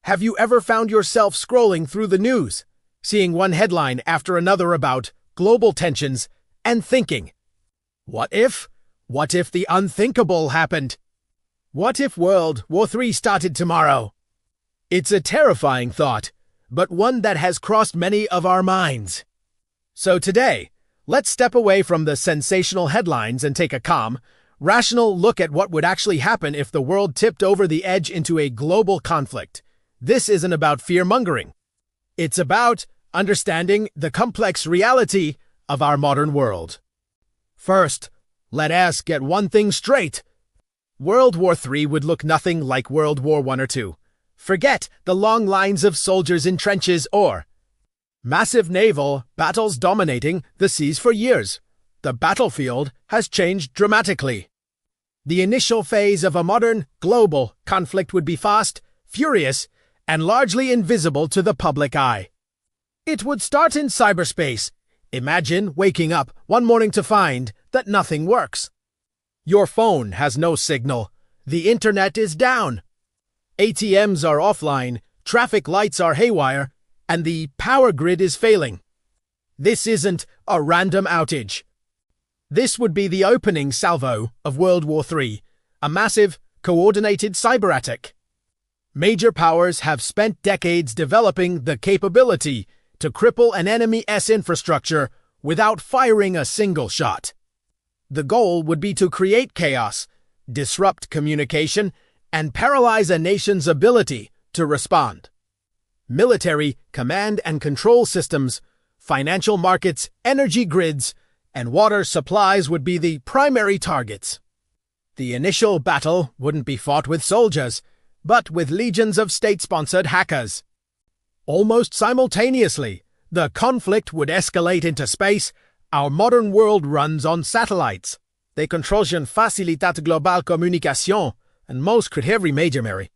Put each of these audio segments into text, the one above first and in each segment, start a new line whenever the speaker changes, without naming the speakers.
Have you ever found yourself scrolling through the news, seeing one headline after another about global tensions, and thinking, what if? What if the unthinkable happened? What if World War III started tomorrow? It's a terrifying thought, but one that has crossed many of our minds. So today, let's step away from the sensational headlines and take a calm, rational look at what would actually happen if the world tipped over the edge into a global conflict. This isn't about fear-mongering. It's about understanding the complex reality of our modern world. First, let us get one thing straight. World War III would look nothing like World War I or II. Forget the long lines of soldiers in trenches or massive naval battles dominating the seas for years. The battlefield has changed dramatically. The initial phase of a modern, global conflict would be fast, furious, and largely invisible to the public eye. It would start in cyberspace. Imagine waking up one morning to find that nothing works. Your phone has no signal. The internet is down. ATMs are offline, traffic lights are haywire, and the power grid is failing. This isn't a random outage. This would be the opening salvo of World War III, a massive, coordinated cyber attack. Major powers have spent decades developing the capability to cripple an enemy's infrastructure without firing a single shot. The goal would be to create chaos, disrupt communication, and paralyze a nation's ability to respond. Military command and control systems, financial markets, energy grids, and water supplies would be the primary targets. The initial battle wouldn't be fought with soldiers, but with legions of state-sponsored hackers. Almost simultaneously, the conflict would escalate into space. Our modern world runs on satellites. They control une facilitate globale communication, and most could every major Mary.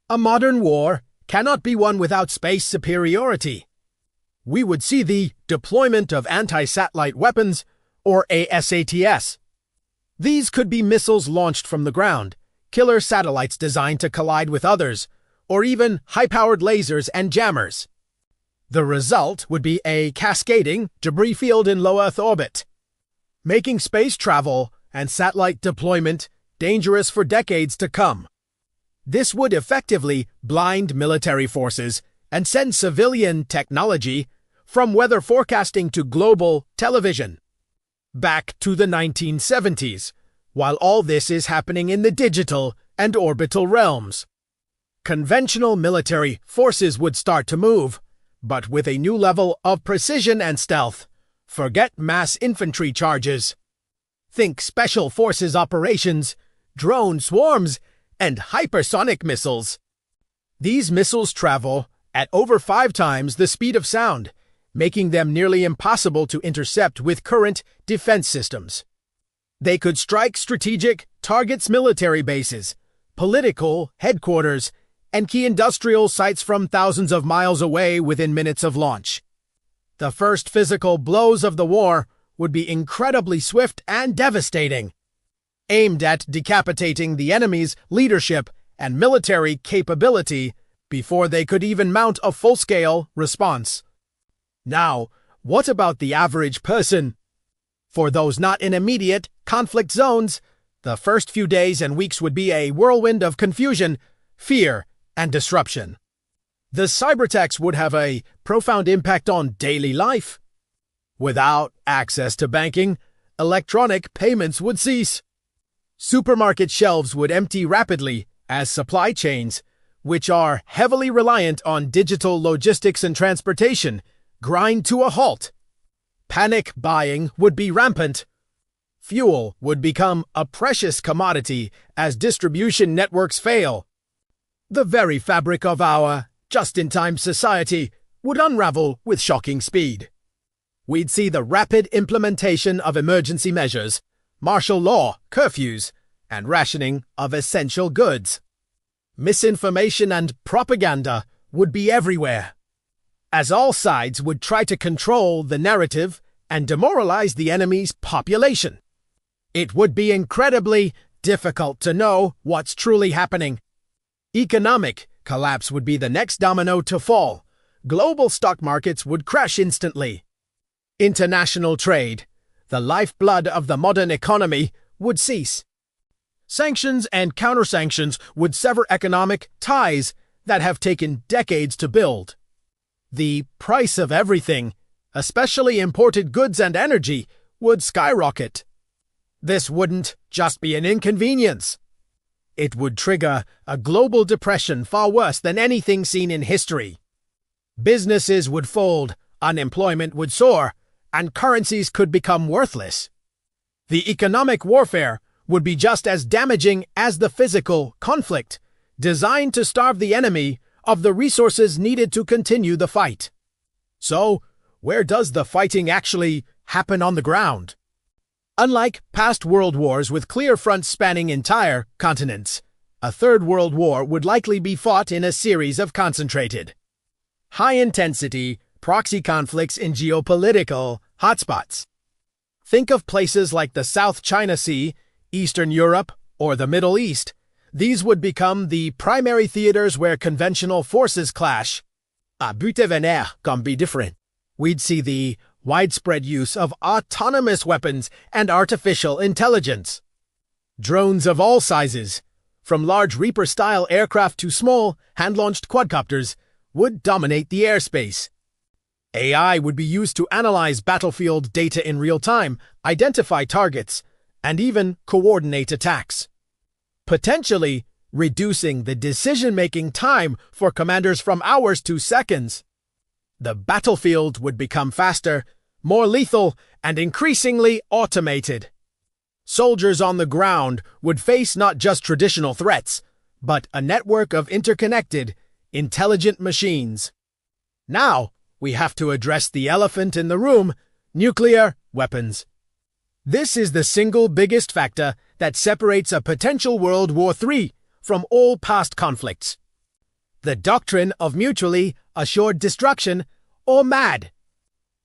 A modern war cannot be won without space superiority. We would see the deployment of anti-satellite weapons, or ASATs. These could be missiles launched from the ground, killer satellites designed to collide with others, or even high-powered lasers and jammers. The result would be a cascading debris field in low Earth orbit, making space travel and satellite deployment dangerous for decades to come. This would effectively blind military forces and send civilian technology from weather forecasting to global television back to the 1970s, while all this is happening in the digital and orbital realms. Conventional military forces would start to move, but with a new level of precision and stealth. Forget mass infantry charges. Think special forces operations, drone swarms, and hypersonic missiles. These missiles travel at over 5 times the speed of sound, making them nearly impossible to intercept with current defense systems. They could strike strategic targets, military bases, political headquarters, and key industrial sites from thousands of miles away within minutes of launch. The first physical blows of the war would be incredibly swift and devastating, aimed at decapitating the enemy's leadership and military capability before they could even mount a full-scale response. Now, what about the average person? For those not in immediate conflict zones, the first few days and weeks would be a whirlwind of confusion, fear, and disruption. The cyberattacks would have a profound impact on daily life. Without access to banking, electronic payments would cease. Supermarket shelves would empty rapidly as supply chains, which are heavily reliant on digital logistics and transportation, grind to a halt. Panic buying would be rampant. Fuel would become a precious commodity as distribution networks fail. The very fabric of our just-in-time society would unravel with shocking speed. We'd see the rapid implementation of emergency measures, martial law, curfews, and rationing of essential goods. Misinformation and propaganda would be everywhere, as all sides would try to control the narrative and demoralize the enemy's population. It would be incredibly difficult to know what's truly happening. Economic Collapse would be the next domino to fall. Global stock markets would crash instantly. International trade, the lifeblood of the modern economy, would cease. Sanctions and counter-sanctions would sever economic ties that have taken decades to build. The price of everything, especially imported goods and energy, would skyrocket. This wouldn't just be an inconvenience. It would trigger a global depression far worse than anything seen in history. Businesses would fold, unemployment would soar, and currencies could become worthless. The economic warfare would be just as damaging as the physical conflict, designed to starve the enemy of the resources needed to continue the fight. So, where does the fighting actually happen on the ground? Unlike past world wars with clear fronts spanning entire continents, a third world war would likely be fought in a series of concentrated, high-intensity proxy conflicts in geopolitical hotspots. Think of places like the South China Sea, Eastern Europe, or the Middle East. These would become the primary theaters where conventional forces clash. A but vénère can be different. We'd see the widespread use of autonomous weapons and artificial intelligence. Drones of all sizes, from large Reaper-style aircraft to small, hand-launched quadcopters, would dominate the airspace. AI would be used to analyze battlefield data in real time, identify targets, and even coordinate attacks, potentially reducing the decision-making time for commanders from hours to seconds. The battlefield would become faster, more lethal, and increasingly automated. Soldiers on the ground would face not just traditional threats, but a network of interconnected, intelligent machines. Now, we have to address the elephant in the room: nuclear weapons. This is the single biggest factor that separates a potential World War III from all past conflicts. The doctrine of mutually assured destruction, or MAD,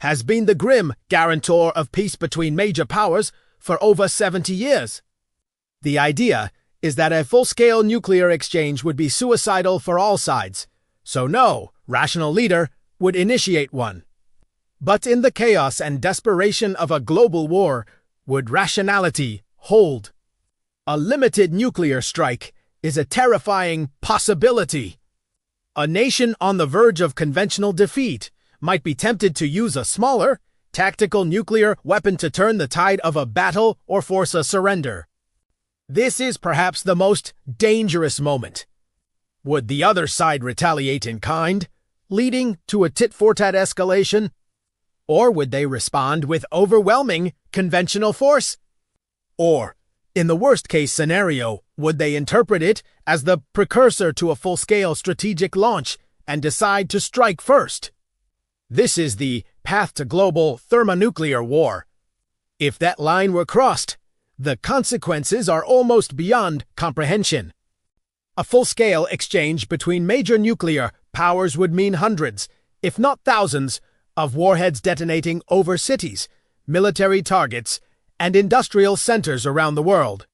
has been the grim guarantor of peace between major powers for over 70 years. The idea is that a full-scale nuclear exchange would be suicidal for all sides, so no rational leader would initiate one. But in the chaos and desperation of a global war, would rationality hold? A limited nuclear strike is a terrifying possibility. A nation on the verge of conventional defeat might be tempted to use a smaller, tactical nuclear weapon to turn the tide of a battle or force a surrender. This is perhaps the most dangerous moment. Would the other side retaliate in kind, leading to a tit-for-tat escalation? Or would they respond with overwhelming conventional force? Or, in the worst-case scenario, would they interpret it as the precursor to a full-scale strategic launch and decide to strike first? This is the path to global thermonuclear war. If that line were crossed, the consequences are almost beyond comprehension. A full-scale exchange between major nuclear powers would mean hundreds, if not thousands, of warheads detonating over cities, military targets, and industrial centers around the world.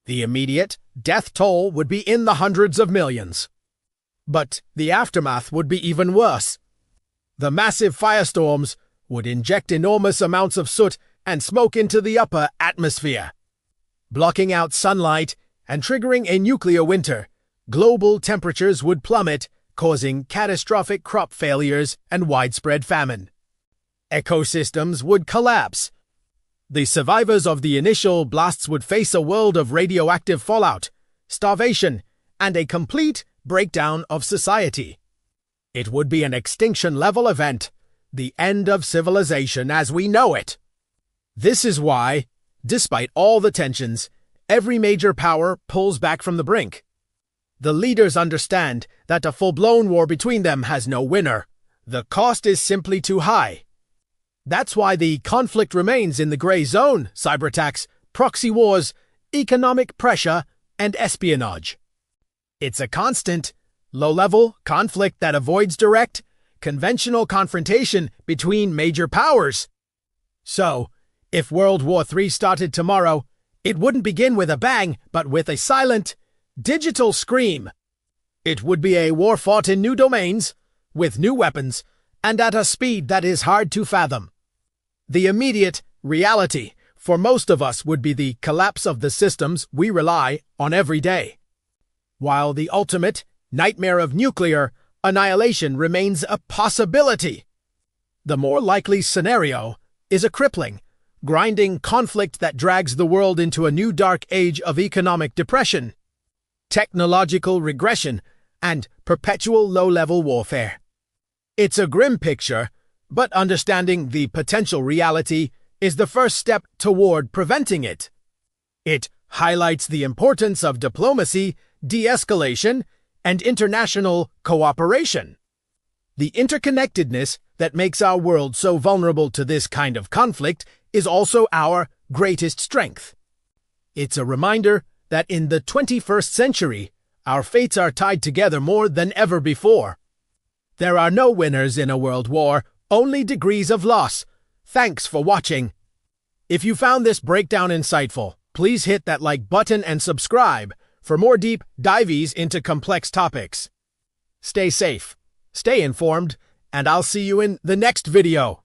The immediate death toll would be in the hundreds of millions. But the aftermath would be even worse. The massive firestorms would inject enormous amounts of soot and smoke into the upper atmosphere, blocking out sunlight and triggering a nuclear winter. Global temperatures would plummet, causing catastrophic crop failures and widespread famine. Ecosystems would collapse. The survivors of the initial blasts would face a world of radioactive fallout, starvation, and a complete breakdown of society. It would be an extinction-level event, the end of civilization as we know it. This is why, despite all the tensions, every major power pulls back from the brink. The leaders understand that a full-blown war between them has no winner. The cost is simply too high. That's why the conflict remains in the gray zone: cyberattacks, proxy wars, economic pressure, and espionage. It's a constant, low-level conflict that avoids direct, conventional confrontation between major powers. So, if World War III started tomorrow, it wouldn't begin with a bang, but with a silent, digital scream. It would be a war fought in new domains, with new weapons, and at a speed that is hard to fathom. The immediate reality for most of us would be the collapse of the systems we rely on every day, while the ultimate nightmare of nuclear annihilation remains a possibility. The more likely scenario is a crippling, grinding conflict that drags the world into a new dark age of economic depression, technological regression, and perpetual low-level warfare. It's a grim picture, but understanding the potential reality is the first step toward preventing it. It highlights the importance of diplomacy, de-escalation, and international cooperation. The interconnectedness that makes our world so vulnerable to this kind of conflict is also our greatest strength. It's a reminder that in the 21st century, our fates are tied together more than ever before. There are no winners in a world war, only degrees of loss. Thanks for watching. If you found this breakdown insightful, please hit that like button and subscribe for more deep dives into complex topics. Stay safe, stay informed, and I'll see you in the next video.